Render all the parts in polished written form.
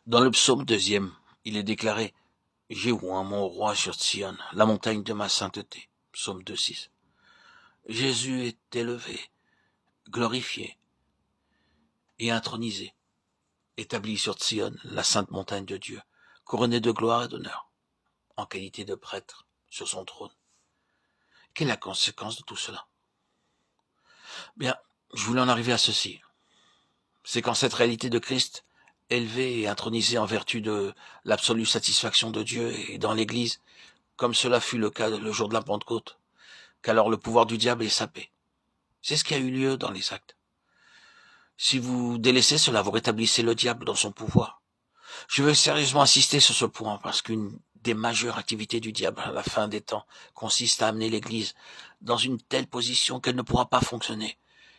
Dans le psaume 2e, il est déclaré « J'ai oint mon roi sur Sion, la montagne de ma sainteté ». Psaume 2,6. Jésus est élevé, glorifié et intronisé, établi sur Sion, la sainte montagne de Dieu, couronné de gloire et d'honneur, en qualité de prêtre sur son trône. Quelle est la conséquence de tout cela? Bien, je voulais en arriver à ceci. C'est qu'en cette réalité de Christ, élevé et intronisé en vertu de l'absolue satisfaction de Dieu et dans l'Église, comme cela fut le cas le jour de la Pentecôte, qu'alors le pouvoir du diable est sapé. C'est ce qui a eu lieu dans les actes. Si vous délaissez cela, vous rétablissez le diable dans son pouvoir. Je veux sérieusement insister sur ce point parce qu'une des majeures activités du diable à la fin des temps consiste à amener l'Église dans une telle position qu'elle ne pourra pas fonctionner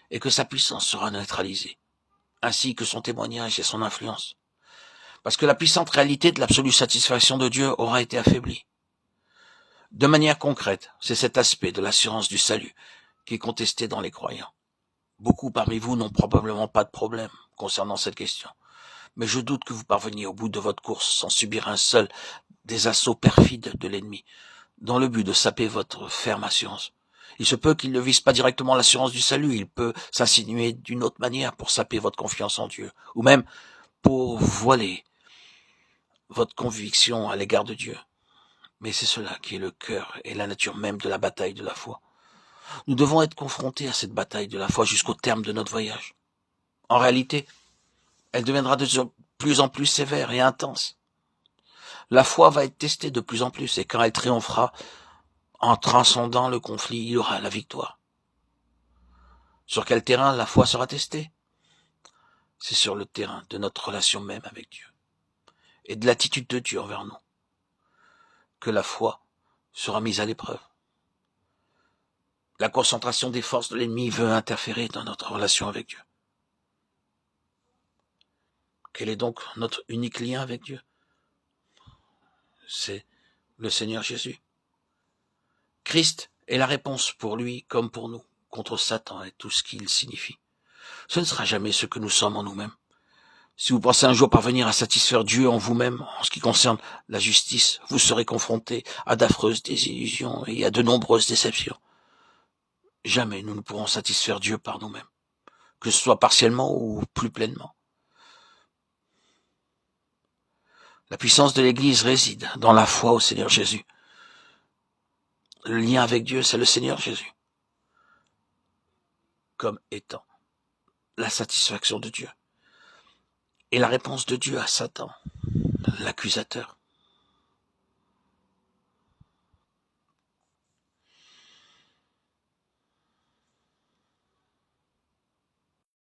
et que sa puissance sera neutralisée, ainsi que son témoignage et son influence. Parce que la puissante réalité de l'absolue satisfaction de Dieu aura été affaiblie. De manière concrète, c'est cet aspect de l'assurance du salut qui est contesté dans les croyants. Beaucoup parmi vous n'ont probablement pas de problème concernant cette question, mais je doute que vous parveniez au bout de votre course sans subir un seul des assauts perfides de l'ennemi, dans le but de saper votre ferme assurance. Il se peut qu'il ne vise pas directement l'assurance du salut, il peut s'insinuer d'une autre manière pour saper votre confiance en Dieu, ou même pour voiler votre conviction à l'égard de Dieu. Mais c'est cela qui est le cœur et la nature même de la bataille de la foi. Nous devons être confrontés à cette bataille de la foi jusqu'au terme de notre voyage. En réalité, elle deviendra de plus en plus sévère et intense. La foi va être testée de plus en plus et quand elle triomphera, en transcendant le conflit, il y aura la victoire. Sur quel terrain la foi sera testée? C'est sur le terrain de notre relation même avec Dieu et de l'attitude de Dieu envers nous que la foi sera mise à l'épreuve. La concentration des forces de l'ennemi veut interférer dans notre relation avec Dieu. Quel est donc notre unique lien avec Dieu? C'est le Seigneur Jésus. Christ est la réponse pour lui comme pour nous, contre Satan et tout ce qu'il signifie. Ce ne sera jamais ce que nous sommes en nous-mêmes. Si vous pensez un jour parvenir à satisfaire Dieu en vous-même, en ce qui concerne la justice, vous serez confronté à d'affreuses désillusions et à de nombreuses déceptions. Jamais nous ne pourrons satisfaire Dieu par nous-mêmes, que ce soit partiellement ou plus pleinement. La puissance de l'Église réside dans la foi au Seigneur Jésus. Le lien avec Dieu, c'est le Seigneur Jésus, comme étant la satisfaction de Dieu. Et la réponse de Dieu à Satan, l'accusateur.